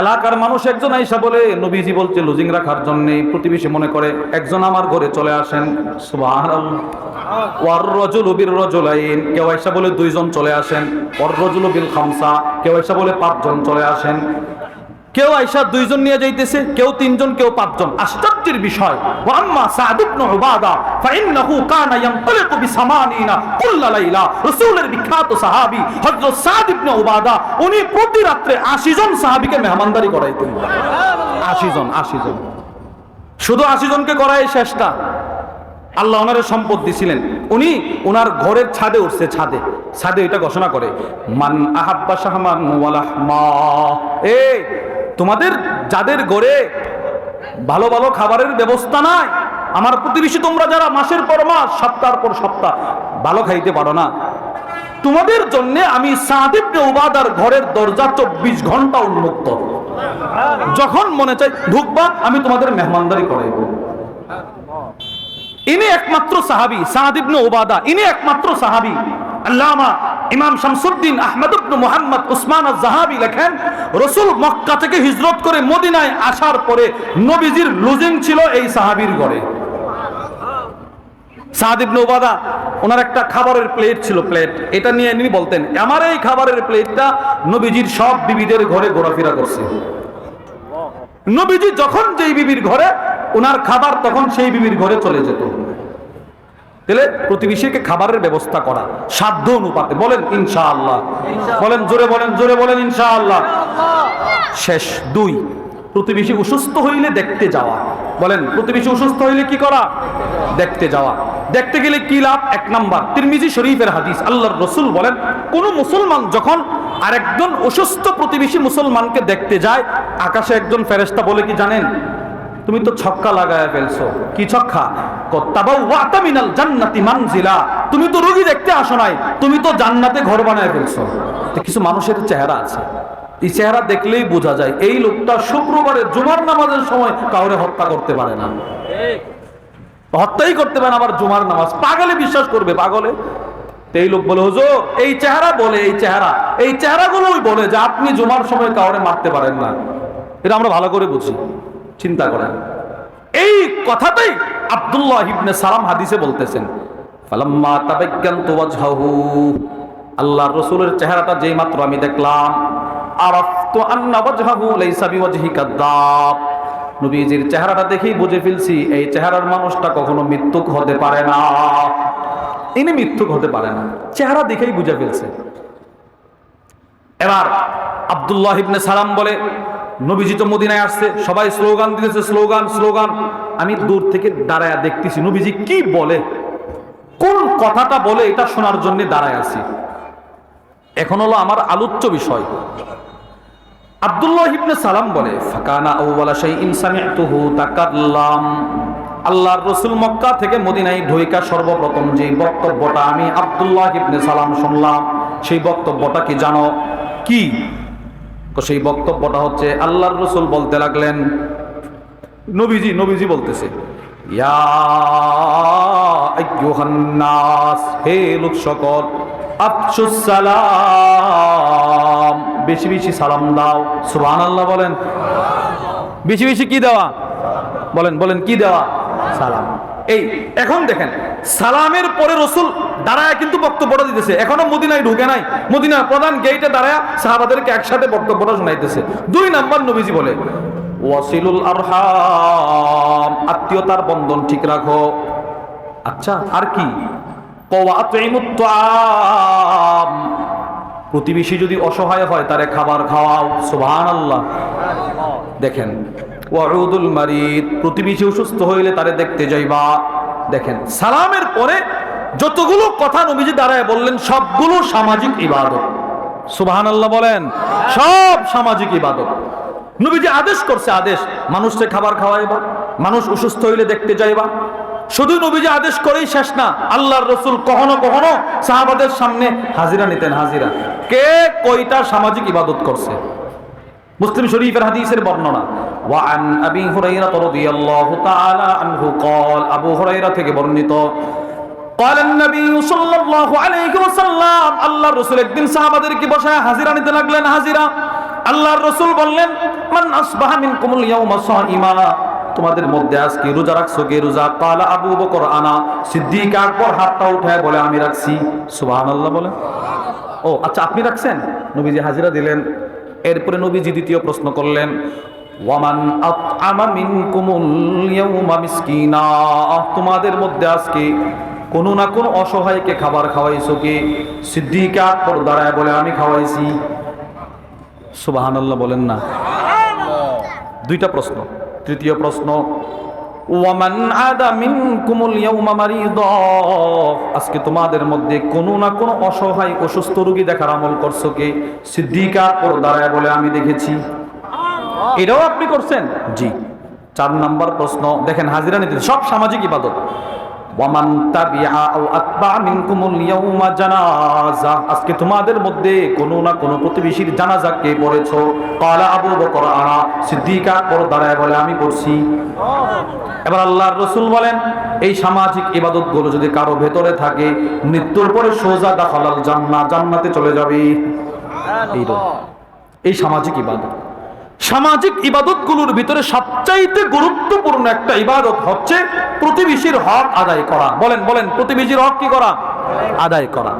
এলাকার মানুষ একজন আইসা বলে নবীজি বলছে লুজিং রাখার জন্য। প্রতিবেশী মনে করে একজন আমার ঘরে চলে আসেন। সুবহানাল্লাহ। ওয়ার রাজুলু বির রাজুলাইন, কেউ আইসা বলে দুইজন চলে আসেন। ওয়ার রাজুলু বিল খামসা, কেউ আইসা বলে পাঁচজন চলে আসেন। কেউ আইসা দুইজন নিয়ে যাইতেছে, কেউ তিনজন, কেউ পাঁচজন। আশ্চর্যের বিষয়, ওয়া আম্মা সাদ ইবনে উবাদা ফাইন্নাহু কানা ইয়ানতালিকু বিসামানিনা কুল্লা লাইলা। রাসূলের বিখ্যাত সাহাবী হযরত সাদ ইবনে উবাদা, উনি প্রতি রাতে 80 জন সাহাবীকে মেহমানদারি করাইতেন। 80 জন। শুধু 80 জনকে করাই শেষ না, আল্লাহ ওনার সম্পদ দিছিলেন। উনি ওনার ঘরের ছাদে উঠছে, ছাদে এটা ঘোষণা করে, মান আহাব্বা শাহমান ওয়ালাহমা। এই তোমাদের যাদের ঘরে ভালো ভালো খাবারের ব্যবস্থা নাই, আমার প্রতিবেশী তোমরা যারা মাসের পর মাস, সপ্তাহের পর সপ্তাহ ভালো খাইতে পারো না, তোমাদের জন্য আমি সাদ ইবনে উবাদার ঘরের দরজা 24 ঘন্টা উন্মুক্ত। যখন মনে চাই ঢুকবা, আমি তোমাদের মেহমানদারি করাইব। ইনি একমাত্র সাহাবী, সাদ ইবনে উবাদা, ইনি একমাত্র সাহাবী। আল্লামা ইমাম শামসুদ্দিন আহমদ ইবনে মুহাম্মদ উসমান আয-যাহাবী লেখেন, রাসূল মক্কা থেকে হিজরত করে মদিনায় আসার পরে নবীজির লুজিং ছিল এই সাহাবীর ঘরে। সাদ ইবনে উবাদা, ওনার একটা খাবারের প্লেট ছিল, প্লেট, এটা নিয়ে ইনি বলতেন, আমার এই খাবারের প্লেটটা নবীজির সব বিবিদের ঘরে ঘোরাফেরা করছে। নবীজি যখন যেই বিবির ঘরে, ওনার খাবার তখন সেই বিবির ঘরে চলে যেত। তাহলে প্রতিবেশীকে খাবারের ব্যবস্থা করা সাধ্য অনুপাতে। বলেন ইনশাআল্লাহ, বলেন জোরে বলেন ইনশাআল্লাহ। শেষ 2, প্রতিবেশী অসুস্থ হইলে দেখতে যাওয়া। বলেন প্রতিবেশী অসুস্থ হইলে কি করা? দেখতে যাওয়া। দেখতে গেলে কি লাভ? 1 নাম্বার, তিরমিজি শরীফের হাদিস, আল্লাহর রাসূল বলেন, কোন মুসলমান যখন আরেকজন অসুস্থ প্রতিবেশী মুসলমানকে দেখতে যায়, আকাশে একজন ফেরেশতা বলে কি জানেন? তুমি তো ছক্কা লাগায় ফেলছো। কি ছক্কা? তাবাওয়াতা মিনাল জান্নাতি মানজিলা, তুমি তো রোগী দেখতে আসো নাই, তুমি তো জান্নাতে ঘর বানায় ফেলছো। কিছু মানুষের চেহারা আছে, এই চেহারা দেখলেই বোঝা যায় এই লোকটা শুক্রবারে জুমার নামাজের সময় কাউরে হত্যা করতে পারে না, হত্যাই করতে পারে না, আবার জুমার নামাজ পাগলে বিশ্বাস করবে, পাগলে। এই লোক বলে, হুজুর এই চেহারা বলে, এই চেহারাগুলোই বলে যে আপনি জুমার সময় কাউরে মারতে পারেন না। এটা আমরা ভালো করে বুঝি, চিন্তা করেন। এই কথাটাই আব্দুল্লাহ ইবনে সালাম হাদিসে বলতেছেন, ফালাম্মা তাবাক্কানতু ওয়াজহাহু, আল্লাহর রাসূলের চেহারাটা যেই মাত্র আমি দেখলাম, আরাফতু আন্না ওয়াজহাহু লাইসা বিওয়াজহি কাযাব, নবীজির চেহারাটা দেখেই বুঝে ফেলছি এই চেহারার মানুষটা কখনো মিথ্যুক হতে পারে না, ইনি মিথ্যুক হতে পারে না, চেহারা দেখেই বুঝে ফেলছে। এবার আব্দুল্লাহ ইবনে সালাম বলে, নবীজি তো মদিনায় আসছে, সবাই স্লোগান দিতেছে, স্লোগান। আমি দূর থেকে দাঁড়ায় দেখতেছি নবীজি কি বলে, কোন কথাটা বলে, এটা শোনার জন্য দাঁড়ায় আছি। এখন হলো আমার আলোচ্য বিষয়। আব্দুল্লাহ ইবনে সালাম বলে, ফাকানা আউওয়ালা শাইইন সামি'তুহু তাকাল্লাম, আল্লাহর রাসূল মক্কা থেকে মদিনায় ঢুইকা সর্বপ্রথম যে বক্তব্যটা আমি আব্দুল্লাহ ইবনে সালাম শুনলাম, সেই বক্তব্যটা কি জানো? কি? সেই বক্তব্যটা হচ্ছে, আল্লাহর রাসূল বলতে লাগলেন, নবীজি বলতেছে, ইয়া আইয়ুহান নাস, হে লোক সকল, আফশুস সালাম, বেশি বেশি সালাম দাও। সুবহানাল্লাহ বলেন, বেশি বেশি কি দেওয়া? বলেন কি দেওয়া? সালাম। এই এখন দেখেন, সালামের পরে রাসূল দাঁড়ায় কিন্তু বক্তব্যটা দিতেছে, এখনো মদিনায় ঢুকে নাই, মদিনার প্রধান গেটে দাঁড়ায় সাহাবাদেরকে একসাথে বক্তব্যটা শোনাইতেছে। 2 নাম্বার নবীজি বলে, ওয়াসিলুল আরহাম, আত্মীয়তার বন্ধন ঠিক রাখো। আচ্ছা, আর কি? ওয়াতিমুত তাআম, প্রতিবেশী যদি অসহায় হয় তারে খাবার খাওয়াও। সুবহানাল্লাহ। দেখেন, ওয়াউদুল মারিদ, প্রতিবেশী অসুস্থ হইলে তারে দেখতে যাইবা। দেখেন, সালামের পরে যতগুলো কথা নবীজি দাঁড়ায় বললেন সবগুলো সামাজিক ইবাদত। সুবহানাল্লাহ বলেন, সব সামাজিক ইবাদত। নবীজি আদেশ করছে, আদেশ, মানুষকে খাবার খাওয়াইবা, মানুষ অসুস্থ হইলে দেখতে যাইবা। শুধু নবীজি আদেশ করেই শেষ না, আল্লাহর রাসূল কখনো কখনো সাহাবাদের সামনে হাজিরা নিতেন। হাজিরা কে কয়টা সামাজিক ইবাদত করছে? মুসলিম শরীফের হাদিসের বর্ণনা, ওয়া আন আবি হুরায়রা রাদিয়াল্লাহু তাআলা আনহু قال, আবু হুরায়রা থেকে বর্ণিত, قال النبي صلى الله عليه وسلم, আল্লাহর রাসূল একদিন সাহাবাদেরকে বসায় হাজিরা নিতে লাগলেন। হাজিরা আল্লাহর রাসূল বললেন, মান আসবাহা মিনকুমুল ইয়াউমা সাইমা, তোমাদের মধ্যে আজকে রোজা রাখছো কে? রোজা। কালা আবু বকর আনা। সিদ্দিক আকবর হাতটা উঠায় বলে আমি রাখছি। সুবহানাল্লাহ বলে। ও আচ্ছা, আপনি রাখছেন? নবীজি হাজিরা দিলেন। এরপরে নবীজি দ্বিতীয় প্রশ্ন করলেন, ওয়ামান আতআমা মিনকুমুল ইয়াউমা মিসকিনা, তোমাদের মধ্যে আজকে কোনো না কোনো অসহায়কে খাবার খাওয়াইছো কে? সিদ্দিক আকবর দাঁড়ায় বলে আমি খাওয়াইছি। সুবহানাল্লাহ বলেন না। দুইটা প্রশ্ন। তৃতীয় প্রশ্ন, ওয়ামান আদা মিনকুমুল ইয়াউমা মারিদা, আজকে তোমাদের মধ্যে কোনো না কোনো অসহায় অসুস্থ রোগী দেখার আমল করছো কে? সিদ্দিক আকবর দাঁড়ায় বলে আমি দেখেছি। এটাও আপনি করছেন? জি। 4 নাম্বার প্রশ্ন দেখেন, হাজিরা নিতে সব সামাজিক ইবাদত। ওয়ামান তাবিআ আও আতবা মিনকুমুল ইয়াউমা জানাজা, আজকে তোমাদের মধ্যে কোনো না কোনো প্রতিবেশীর জানাজাকে পড়েছো। ক্বালা আবু বকর আনা। সিদ্দিক আকবর দাঁড়ায় বলে আমি পড়ছি। এবার আল্লাহর রাসূল বলেন, এই সামাজিক ইবাদতগুলো যদি কারো ভেতরে থাকে, মৃত্যুর পরে সোজা দাখালাল জান্নাহ, জান্নাতে চলে যাবে। এই সামাজিক ইবাদত। সামাজিক ইবাদতগুলোর ভিতরে সবচাইতে গুরুত্বপূর্ণ একটা ইবাদত হচ্ছে প্রতিবেশীর হক আদায় করা। বলেন বলেন, প্রতিবেশীর হক কি করা? আদায় করা।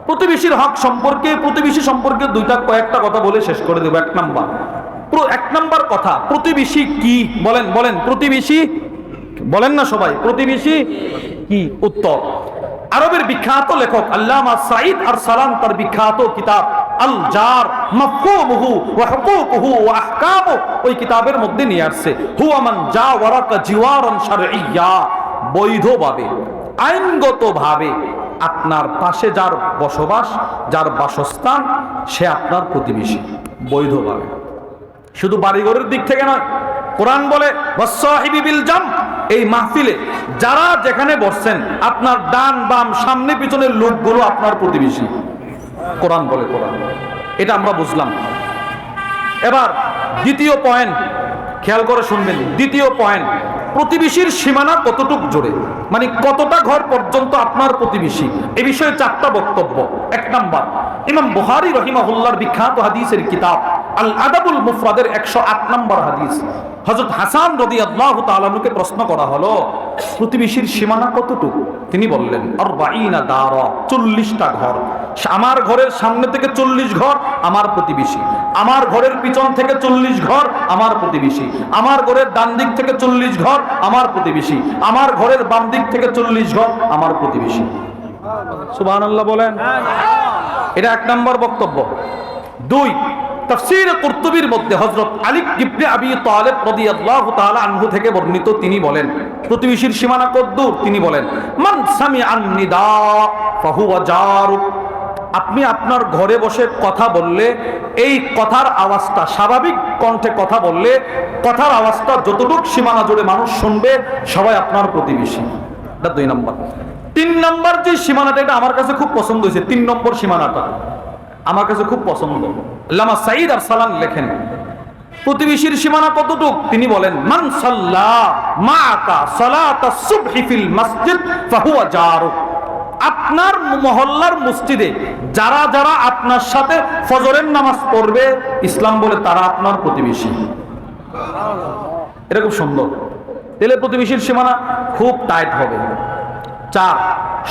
প্রতিবেশীর হক সম্পর্কে, প্রতিবেশী সম্পর্কে কয়েকটা কথা বলে শেষ করে দেব। এক নাম্বার কথা, প্রতিবেশী কি? বলেন বলেন, প্রতিবেশী বলেন না সবাই, প্রতিবেশী কি? উত্তর, আরবের বিখ্যাত লেখক আল্লামা সাঈদ আরসালান তার বিখ্যাত কিতাব আল জার মাফহুমুহু ওয়া হুকুকুহু ওয়া আহকামু, ওই কিতাবের মধ্যে নিয়ে আসছে, হুয়া মান জাওয়ারাকা জিওয়ারান শারঈয়্যা, বৈধভাবে, আইনগতভাবে আপনার পাশে যার বসবাস, যার বাসস্থান, সে আপনার প্রতিবেশী বৈধভাবে। শুধু বাড়িঘরের দিক থেকে নয়, কোরআন বলে ওয়াসসাহিবি বিল জাম, এই মাহফিলে যারা যেখানে বসছেন, আপনার ডান বাম সামনে পিছনের লোকগুলো আপনার প্রতিবেশী। কোরআন বলে, কোরআন। এটা আমরা বুঝলাম। এবার দ্বিতীয় পয়েন্ট, খেয়াল করে শুনবেন। দ্বিতীয় পয়েন্ট, প্রতিবেশীর সীমানা কতটুক জোরে, মানে কতটা ঘর পর্যন্ত আপনার প্রতিবেশী, এ বিষয়ে 4টা বক্তব্য। 1 নাম্বার, ইমাম বুখারী রাহিমাহুল্লাহর বিখ্যাত হাদিসের কিতাব আল আদাবুল মুফরাদের 108 নম্বর হাদিস। হযরত হাসান রাদিয়াল্লাহু তাআলা আনহুকে প্রশ্ন করা হলো, প্রতিবেশীর সীমানা কতটুকু? তিনি বললেন, 40 দারা, 40টা ঘর। আমার ঘরের সামনে থেকে 40 ঘর আমার প্রতিবেশী, আমার ঘরের পিছন থেকে 40 ঘর আমার প্রতিবেশী, আমার ঘরের ডান দিক থেকে 40 ঘর আমার প্রতিবেশী, আমার ঘরের বাম দিক থেকে 40 ঘর আমার প্রতিবেশী। সুবহানাল্লাহ বলেন। এটা 1 নম্বর বক্তব্য। 2, তাফসীর কুরতুবীর মধ্যে হযরত আলী ইবনে আবি তালিব রাদিয়াল্লাহু তাআলা আনহু থেকে বর্ণিত, তিনি বলেন প্রতিবেশীর সীমানা কতদূর? তিনি বলেন, মান সামিআন নিদা ফাহুয়া জারুক, আপনি আপনার ঘরে বসে কথা বললে, এই কথার আওয়াজটা, স্বাভাবিক কণ্ঠে কথা বললে কথার আওয়াজটা যতটুকু সীমানা জুড়ে মানুষ শুনবে, সবাই আপনার প্রতিবেশী। এটা 2 নম্বর। 3 নম্বর যে সীমানাটা, এটা আমার কাছে খুব পছন্দ হয়েছে। 3 নম্বর সীমানাটা আমার কাছে খুব পছন্দ। আল্লামা সাঈদ আরসালান লেখেন, প্রতিবেশীর সীমানা কতটুকু? তিনি বলেন, মান সাল্লা মাআকা সালাতাস সুবহি ফিল মসজিদ ফাহুয়া জারুক, আপনার মহল্লার মসজিদে যারা যারা আপনার সাথে ফজরের নামাজ পড়বে, ইসলাম বলে তারা আপনার প্রতিবেশী। এটা খুব সুন্দর। তাহলে প্রতিবেশীর সীমানা খুব টাইট হবে। 4,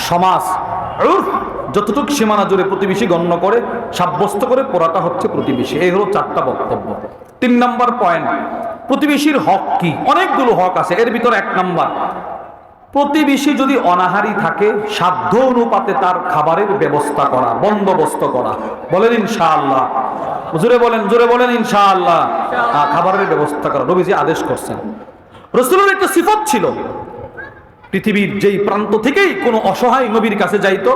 সমাজ উর্ফ যতটুকু সীমানা জুড়ে প্রতিবেশী গণ্য করে সাব্যস্ত করে পড়াটা হচ্ছে প্রতিবেশী। এই হলো 4টা বক্তব্য। 3 নম্বর পয়েন্ট, প্রতিবেশীর হক কি? অনেকগুলো হক আছে, এর ভিতরে 1 নম্বর, প্রতিবেশী যদি অনাহারী থাকে, সাধ্য অনুপাতে তার খাবারের ব্যবস্থা করা, বন্দোবস্ত করা। বলেন ইনশাআল্লাহ। জোরে বলেন, জোরে বলেন ইনশাআল্লাহ। খাবারের ব্যবস্থা করা নবীজি আদেশ করছেন। রাসূলের একটা সিফত ছিল, পৃথিবীর যেই প্রান্ত থেকেই কোনো অসহায় নবীর কাছে যাইতো,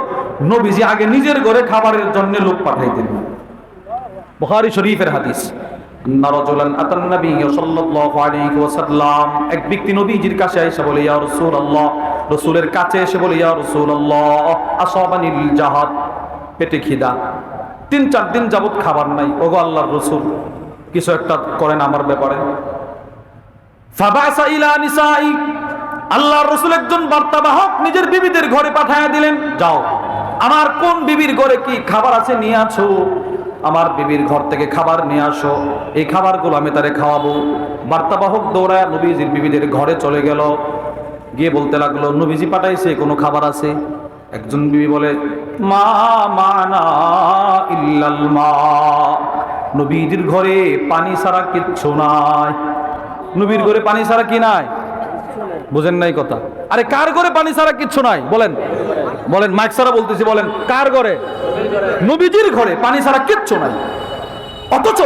নবীজি আগে নিজের ঘরে খাবারের জন্য লোক পাঠাইতেন। বুখারী শরীফের হাদিস, রাজুলান আতান নবী সাল্লাল্লাহু আলাইহি ওয়াসাল্লাম, এক ব্যক্তি নবীজির কাছে এসে বলে, ইয়া রাসূলুল্লাহ, রাসূলের কাছে এসে বলে, ইয়া রাসূলুল্লাহ, আসাবানিল জাহাদ, পেটে খিদা, 3-4 দিন যাবত খাবার নাই, ওগো আল্লাহর রাসূল, কিছু একটা করেন আমার ব্যাপারে। ফাবাসা ইলা নিসাই, আল্লাহর রাসূল একজন বার্তাবাহক নিজের বিবিদের ঘরে পাঠায় দিলেন, যাও আমার কোন বিবির ঘরে কি খাবার আছে নিয়ে আছো। আমার বিবির ঘর থেকে খাবার নিয়ে আসো, এই খাবারগুলো আমি তারে খাওয়াবো। বার্তাবাহক দৌড়ায় নবীজির বিবিদের ঘরে চলে গেল, গিয়ে বলতে লাগলো নবীজি পাঠাইছে, কোনো খাবার আছে? একজন বিবি বলে মা মানা ইল্লাল মা, নবীজির ঘরে পানি ছাড়া কিচ্ছু নাই। নবীর ঘরে পানি ছাড়া কি নাই? বুঝেন নাই কথা? আরে কার ঘরে পানি ছাড়া কিচ্ছু নাই? বলেন বলেন, মাইক ছাড়া বলতেছি, বলেন কার ঘরে? নবীজির ঘরে পানি ছাড়া কিচ্ছু নাই। অথচ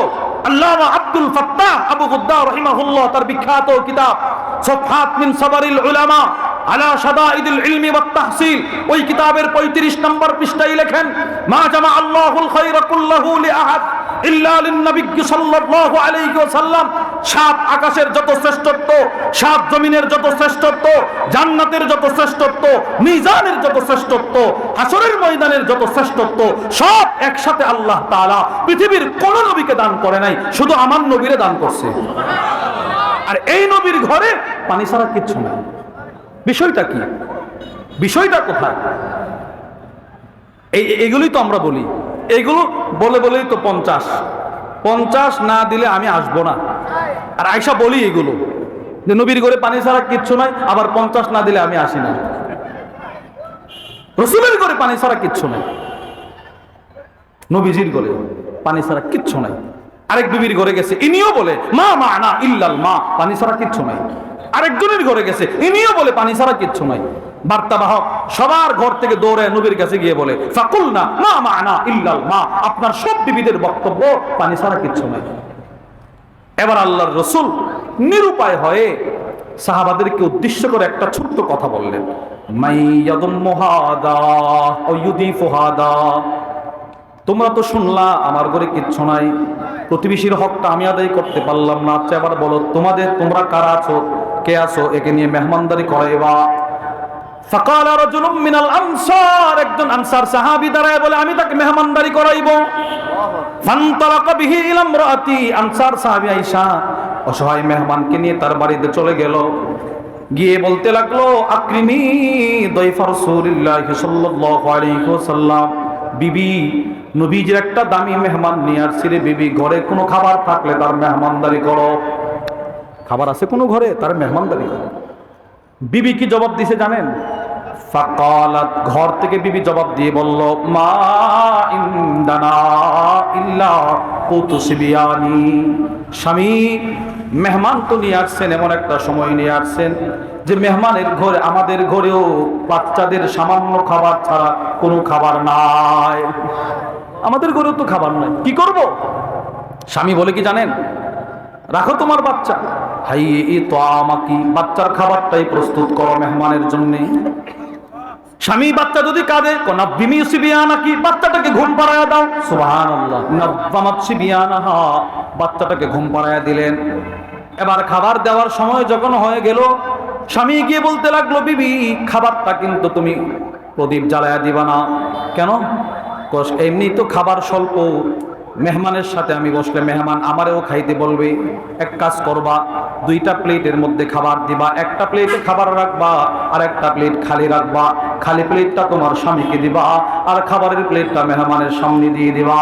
আল্লামা আব্দুল ফাত্তাহ আবু গুদ্দা রাহিমাহুল্লাহ তার বিখ্যাত কিতাব সফহাত মিন সাবারিল উলামা আলা শাদাইদিল ইলমি ওয়াত তাহসিল, ওই কিতাবের 35 নম্বর পৃষ্ঠায় লেখেন মা জামা আল্লাহুল খায়রা কুল্লাহু লিআহাদ ইল্লা লিন-নবী সাল্লাল্লাহু আলাইহি ওয়াসাল্লাম। সাত আকাশের যত শ্রেষ্ঠত্ব, সাত জমিনের যত শ্রেষ্ঠত্ব, জান্নাতের যত শ্রেষ্ঠত্ব, মিজানের যত শ্রেষ্ঠত্ব, হাসরের ময়দানের যত শ্রেষ্ঠত্ব, সব একসাথে আল্লাহ তাআলা পৃথিবীর কোন নবীকে দান করে নাই, শুধু আমার নবীরে দান করছে। আর এই নবীর ঘরে পানি ছাড়া কিচ্ছু নাই। বিষয়টা কি? বিষয়টা কোথায়? এইগুলোই তো আমরা বলি, এইগুলো বলে বলেই তো 50 না দিলে আমি আসবো না। আর আয়সা বলি এগুলো যে নবীর ঘরে পানি ছাড়া কিচ্ছু নাই, আবার 50 না দিলে আমি আসি না। রসুলের ঘরে পানি ছাড়া কিচ্ছু নাই, নবীজির ঘরে পানি ছাড়া কিচ্ছু নাই। আরেক বিবির ঘরে গেছে, ইনিও বলে মা মানা ইল্লাল মা, পানি ছাড়া কিচ্ছু নাই। আরেকজনের ঘরে গেছে, ইনিও বলে পানি ছাড়া কিচ্ছু নাই। বার্তাবাহক সবার ঘর থেকে দৌড়ে নবীর কাছে গিয়ে বলে ফাকুলনা মা মানা ইল্লাল মা, আপনার সব বিবিদের বক্তব্য পানি ছাড়া কিচ্ছু নাই। এবার আল্লাহর রসুল নিরুপায় হয়ে সাহাবাদেরকে উদ্দেশ্য করে একটা ছোট্ট কথা বললেন, তোমরা তো শুনলা আমার ঘরে কিচ্ছু নাই, প্রতিবেশীর হকটা আমি আদায় করতে পারলাম না। আচ্ছা এবার বলো তোমরা কারা আছো, কে আছো, একে নিয়ে মেহমানদারি করাইবা। ফাকাল রাজুলুম মিনাল আনসার, একজন আনসার সাহাবী দাঁড়ায় বলে আমি তাকে মেহমানদারি করাইবো। ফান্তালাকা বিহি ইলা ইমরাতি, আনসার সাহাবী আয়েশা অসহায় মেহমানকে নিয়ে তার বাড়িতে চলে গেল, গিয়ে বলতে লাগলো আকরিমি দাইফা রাসূলুল্লাহি সাল্লাল্লাহু আলাইহি ওয়াসাল্লাম, বিবি নবীজির একটা দামি মেহমান নিয়ে আসছে রে বিবি, ঘরে কোনো খাবার থাকলে তার মেহমানদারি করো। খাবার আছে কোনো ঘরে, তার মেহমানদারি করো। বিবি কি জবাব দিছে জানেন? ফাকালাত, ঘর থেকে বিবি জবাব দিয়ে বলল মা ইনদানা ইল্লা কুতুসবিয়ানি, স্বামী মেহমান তো নিয়ে আসছেন, এমন একটা সময় নিয়ে আসছেন যে মেহমানের ঘরে, আমাদের ঘরেও বাচ্চাদের সামান্য খাবার ছাড়া কোনো খাবার নাই, আমাদের ঘরেও তো খাবার নাই, কি করব? স্বামী বলে কি জানেন, রাখো তোমার বাচ্চা, হাই তো আমাকে বাচ্চার খাবারটাই প্রস্তুত করো মেহমানের জন্য। স্বামী বাচ্চা যদি কাঁদে নাব্বিমি সিবিয়ানাকি, বাচ্চাটাকে ঘুম পাড়ায়া দাও। সুবহানাল্লাহ, নাব্বামাত সিবিয়ানাহা, বাচ্চাটাকে ঘুম পাড়ায়া দিলেন। এবার খাবার দেওয়ার সময় যখন হয়ে গেল, স্বামী গিয়ে বলতে লাগলো বিবি খাবারটা কিন্তু তুমি প্রদীপ জ্বালায়া দিবা না। কেন? এমনি তো খাবার স্বল্প, মেহমানের সাথে আমি বসলে মেহমান আমারেও খাইতে বলবে, এক কাজ করবা, 2টা প্লেটের মধ্যে খাবার দিবা, একটা প্লেটে খাবার রাখবা আর একটা প্লেট খালি রাখবা, খালি প্লেটটা তোমার স্বামীকে দিবা আর খাবারের প্লেটটা মেহমানের সামনে দিয়ে দিবা।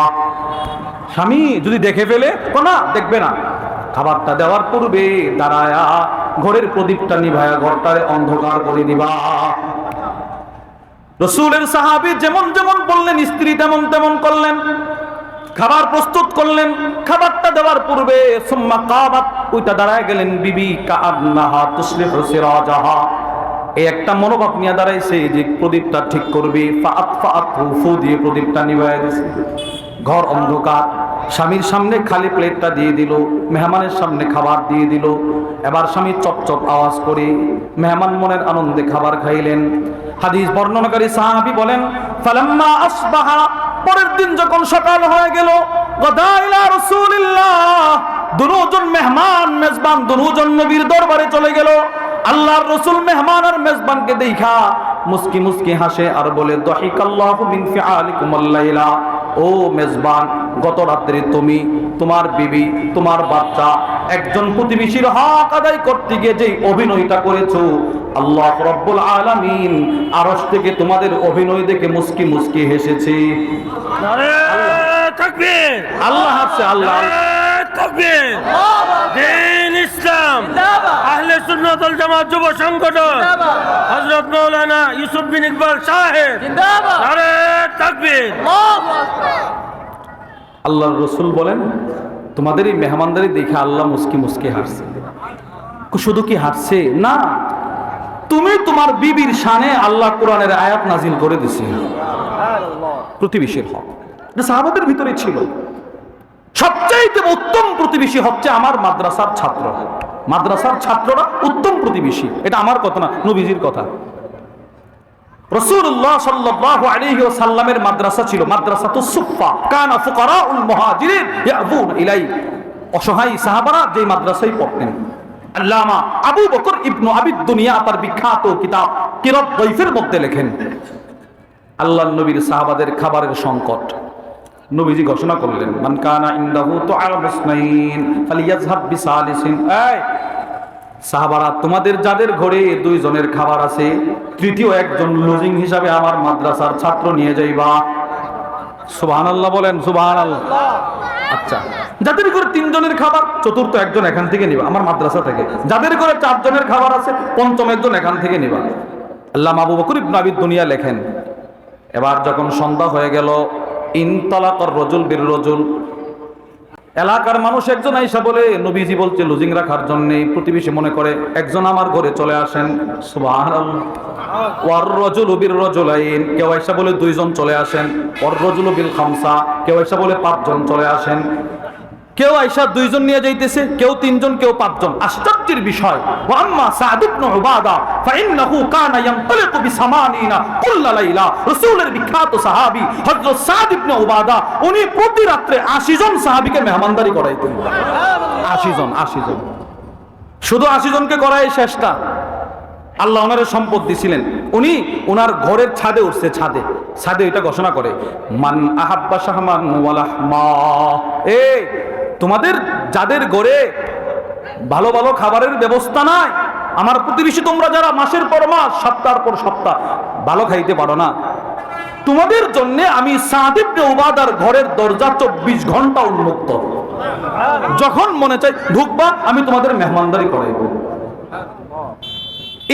স্বামী যদি দেখে ফেলে, না দেখবে না, খাবারটা দেওয়ার পূর্বে দাঁড়ায়া ঘরের প্রদীপটা নিভায়া ঘরটারে অন্ধকার করে দিবা। রাসূলের সাহাবী যেমন যেমন বললেন, স্ত্রী তেমন তেমন করলেন, খাবার প্রস্তুত করলেন। খাবারটা দেওয়ার পূর্বে সুম্মা কাবাত, ওইটা দাঁড়ায় গেলেন বিবি কাআন্নাহা তুসলিহু সিরাজাহা, এই একটা মনোভাব নিয়ে দাঁড়াইছে যে প্রদীপটা ঠিক করবে। ফাআতফাআতহু, ফু দিয়ে প্রদীপটা নিভায়া দিয়েছে। ঘর অন্ধকার, স্বামীর সামনে খালি প্লেটটা দিয়ে দিল, মেহমানের সামনে খাবার দিয়ে দিল। এবার স্বামী চপচপ আওয়াজ করে মেহমান মনের আনন্দে খাবার খাইলেন। হাদিস বর্ণনাকারী সাহাবী বলেন ফালাম্মা আসবাহা, পরের দিন যখন সকাল হয়ে গেল, গাদা ইলা রাসূলিল্লাহ, দুজন মেহমান মেজবান দুজন নবীর দরবারে চলে গেল। আল্লাহর রাসূল মেহমান আর মেজবানকে দেখা মুস্কি মুস্কি হাসে আর বলে দাহিকাল্লাহু মিন ফিআলিকুমুল লাইলা, ও মেজবান, গত রাত্রে তুমি, তোমার বিবি, তোমার বাচ্চা একজন প্রতিবেশীর হক আদায় করতে গিয়ে যে অভিনয়টা করেছো, আল্লাহ রাব্বুল আলামিন আরশ থেকে তোমাদের অভিনয় দেখে মুস্কি মুস্কি হেসেছে। নারে তাকবীর। তাকবীর, আল্লাহ হাফছে, আল্লাহ। নারায়ে তাকবীর, দ্বীন ইসলাম, আহলে সুন্নাত ওয়াল জামাত যুব সংগঠন, হযরত মাওলানা ইউসুফ বিন ইকবাল সাহেব, নারায়ে তাকবীর। আল্লাহর রসুল বলেন, তোমাদের এই মেহমানদারি দেখে আল্লাহ মুস্কি মুস্কি হাসছে। শুধু কি হাসছে না, তুমি তোমার বিবির শানে আল্লাহ কোরআনের আয়াত নাজিল করে দিছে, প্রতিবেশীর হক। এটা সাহাবাদের ভিতরে ছিল। সবচাইতে উত্তম প্রতিবেশী হচ্ছে আমার মাদ্রাসার ছাত্র। মাদ্রাসার ছাত্ররা উত্তম প্রতিবেশী, এটা আমার কথা না, নবীজির কথা। রাসূলুল্লাহ সাল্লাল্লাহু আলাইহি ওয়াসাল্লামের মাদ্রাসা ছিল মাদ্রাসাতুস সুফফা, কানা ফুকারাউল মুহাজিরিন ইয়াবুন ইলাই। অসহায় সাহাবারা যেই মাদ্রাসায় পড়তেন। আল্লামা আবু বকর ইবনে আবি দুনিয়া তার বিখ্যাত কিতাব কিরাত দাইফের মধ্যে লেখেন, আল্লাহর নবীর সাহাবাদের খাবারের সংকট। নবীজি ঘোষণা করলেন, মান কানা ইনদাহু তুআম ইসনাইন ফালিয়াযহাব বিসালিসিন। এই সাহাবারা, তোমাদের যাদের ঘরে দুইজনের খাবার আছে, তৃতীয় একজন লজিং হিসাবে আমার মাদ্রাসার ছাত্র নিয়ে যাইবা। সুবহানাল্লাহ বলেন, সুবহানাল্লাহ। আচ্ছা, যাদের ঘরে তিনজনের খাবার, চতুর্থ একজন এখান থেকে নিবা আমার মাদ্রাসা থেকে। যাদের ঘরে চারজনের খাবার আছে, পঞ্চম একজন এখান থেকে নিবা। আল্লামা আবু বকর ইবনে আবি দুনিয়া লেখেন, এবার যখন সন্ধ্যা হয়ে গেল, ইনতালাকার রজুল বির রজুল, এলাকার মানুষ একজন আইসা বলে, নবীজি বলছে লজিং রাখার জন্য। প্রতিবেশী মনে করে একজন আমার ঘরে চলে আসেন। সুবহানাল্লাহ। ওয়ার রাজুলু বির রাজুলাইন, কেউ আইসা বলে দুইজন চলে আসেন। ওয়ার রাজুলু বিল খামসা, কেউ আইসা বলে পাঁচজন চলে আসেন। কেউ আইসা দুইজন নিয়ে যাইতেছে, কেউ তিনজন, কেউ পাঁচজন। আশ্চর্যের বিষয়, ওয়া আম্মা সাদ ইবনে উবাদা ফাইন্নাহু কানা ইয়ানতালিকু বিসামানিনা কুল্লা লাইলা। রাসূলের বিখ্যাত সাহাবী হযরত সাদ ইবনে উবাদা, উনি প্রতি রাতে 80 জন সাহাবীকে মেহমানদারি করাইতেন। 80 জন, 80 জন। শুধু 80 জনকে করাই শেষটা। আল্লাহ ওনার সম্পদ দিছিলেন, উনি ওনার ঘরের ছাদে উঠছে, ছাদে এটা ঘোষণা করে, মান আহাব্বা শাহমান ওয়া লাহমা। এই তোমাদের যাদের ঘরে ভালো ভালো খাবারের ব্যবস্থা নাই, আমার প্রতিবেশী তোমরা যারা মাসের পর মাস, সপ্তাহের পর সপ্তাহ ভালো খাইতে পারো না, তোমাদের জন্য আমি সাদ ইবনে উবাদার ঘরের দরজা 24 ঘন্টা উন্মুক্ত। যখন মনে চাই ঢুকবা, আমি তোমাদের মেহমানদারি করাইব।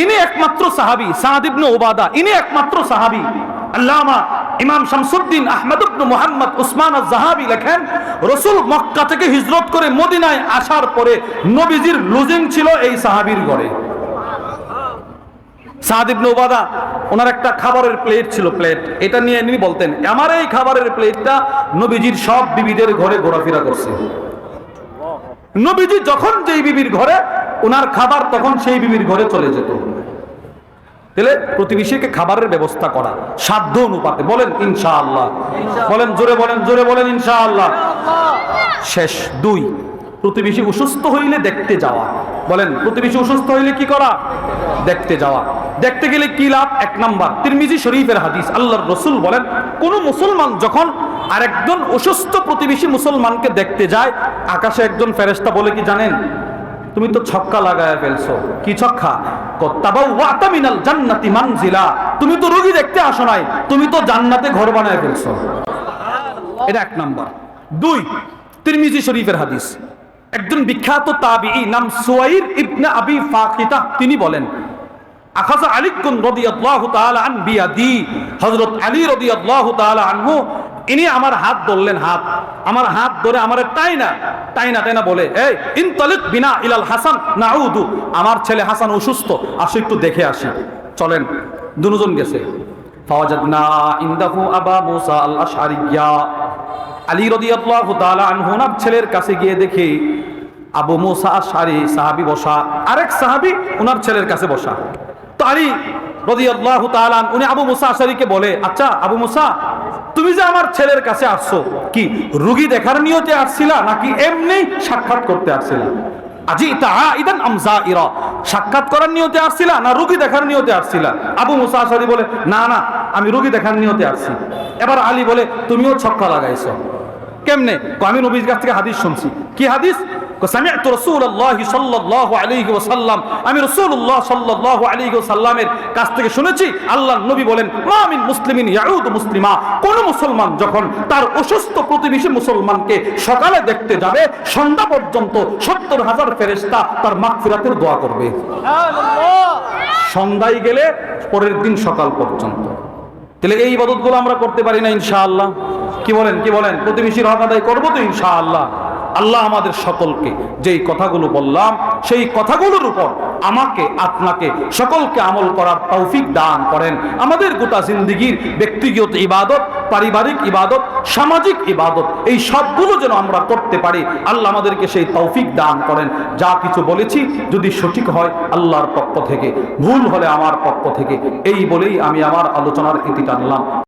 ইনি একমাত্র সাহাবী, সাদ ইবনে উবাদা, ইনি একমাত্র সাহাবী। আল্লামা ইমাম শামসুদ্দিন আহমদ ইবনে মুহাম্মদ উসমান আয-যাহাবী লেখেন, রাসূল মক্কা থেকে হিজরত করে মদিনায় আসার পরে নবীজির লজিং ছিল এই সাহাবীর ঘরে। সাদ ইবনে উবাদা, ওনার একটা খাবারের প্লেট ছিল, প্লেট, এটা নিয়ে ইনি বলতেন, আমার এই খাবারের প্লেটটা নবীজির সব বিবিদের ঘরে ঘোরাফেরা করছে। নবীজি যখন যেই বিবির ঘরে, ওনার খাবার তখন সেই বিবির ঘরে চলে যেত। তাহলে প্রতিবেশীকে খাবারের ব্যবস্থা করা সাধ্য অনুপাতে। বলেন ইনশাআল্লাহ, বলেন জোরে, বলেন জোরে, বলেন ইনশাআল্লাহ। শেষ 2, প্রতিবেশী অসুস্থ হইলে দেখতে যাওয়া। বলেন, প্রতিবেশী অসুস্থ হইলে কি করা? দেখতে যাওয়া। দেখতে গেলে কি লাভ? 1 নাম্বার, তিরমিজি শরীফের হাদিস, আল্লাহর রাসূল বলেন, কোন মুসলমান যখন আরেকজন অসুস্থ প্রতিবেশী মুসলমানকে দেখতে যায়, আকাশে একজন ফেরেশতা বলে কি জানেন? তুমি তো ছক্কা লাগায় ফেলছো। কি ছক্কা? তাবাওয়াতা মিনাল জান্নাতি মানজিলা, তুমি তো রোগী দেখতে আসো নাই, তুমি তো জান্নাতে ঘর বানায় ফেলছো। এটা 1 নাম্বার। 2, তিরমিজি শরীফের হাদিস, একজন বিখ্যাত তাবিঈ নাম সুয়াইর ইবনে আবি ফাকিতা, তিনি বলেন, আখাযা আলী রাদিয়াল্লাহু তাআলা আন বিয়াদি, হযরত আলী রাদিয়াল্লাহু তাআলা আনহু, ইনি আমার হাত ধরলেন, আমার হাত ধরে আমারে টাইনা বলে, এই ইনতালিক বিনা ইলাল হাসান নাউদু, আমার ছেলে হাসান অসুস্থ, আসো একটু দেখে আসি। চলেন, দুজন গেছে। ফাওয়াজাদনা ইনদাহু আবা মুসা আল আশআরিয়া, আলী রাদিয়াল্লাহু তাআলা আনহু ওনার ছেলের কাছে গিয়ে দেখে আবু মুসা আশআরি সাহাবী বসা, আরেক সাহাবী ওনার ছেলের কাছে বসা। তো আলী রাদিয়াল্লাহু তাআলা উনি আবু মুসা আশআরিকে বলে, আচ্ছা আবু মুসা, তুমি যে আমার ছেলের কাছে আসছো, কি রোগী দেখার নিয়তে আসছিলা নাকি এমনি সাক্ষাৎ করতে আসছিলা? আজিতা আইদান আম যাইরা, সাক্ষাৎ করার নিয়তে আসছিলা না রোগী দেখার নিয়তে আসছিলা? আবু মুসা আশআরি বলে, না আমি রোগী দেখার নিয়তে আসছি। এবার আলী বলে, তুমিও ছক্কা লাগাইছো। কেমনে? আমি নবীর কাছ থেকে হাদিস শুনছি। কি হাদিস? সামি'তু রাসূলুল্লাহি সাল্লাল্লাহু আলাইহি ওয়াসাল্লাম, আমি রাসূলুল্লাহ সাল্লাল্লাহু আলাইহি ওয়াসাল্লামের কাছ থেকে শুনেছি আল্লাহর নবী বলেন, মা মিন মুসলিমিন ইয়াউদু মুসলিমা, কোন মুসলমান যখন তার অসুস্থ প্রতিবেশী মুসলমানকে সকালে দেখতে যাবে, সন্ধ্যা পর্যন্ত 70,000 ফেরেশতা তার মাগফিরাতের দোয়া করবে। সন্ধ্যায় গেলে পরের দিন সকাল পর্যন্ত। তাহলে এই ইবাদতগুলো আমরা করতে পারি না ইনশাআল্লাহ? কি বলেন? প্রতিবেশীর হক আদায় করবো তো ইনশাআল্লাহ। আল্লাহ আমাদের সকলকে যেই কথাগুলো বললাম সেই কথাগুলোর উপর আমাকে আপনাকে সকলকে আমল করার তৌফিক দান করেন। আমাদের গোটা জিন্দেগীর ব্যক্তিগত ইবাদত, পারিবারিক ইবাদত, সামাজিক ইবাদত, এই সবগুলো যেন আমরা করতে পারি, আল্লাহ আমাদেরকে সেই তৌফিক দান করেন। যা কিছু বলেছি যদি সঠিক হয় আল্লাহর পক্ষ থেকে, ভুল হলে আমার পক্ষ থেকে, এই বলেই আমি আমার আলোচনার ইতি টানলাম।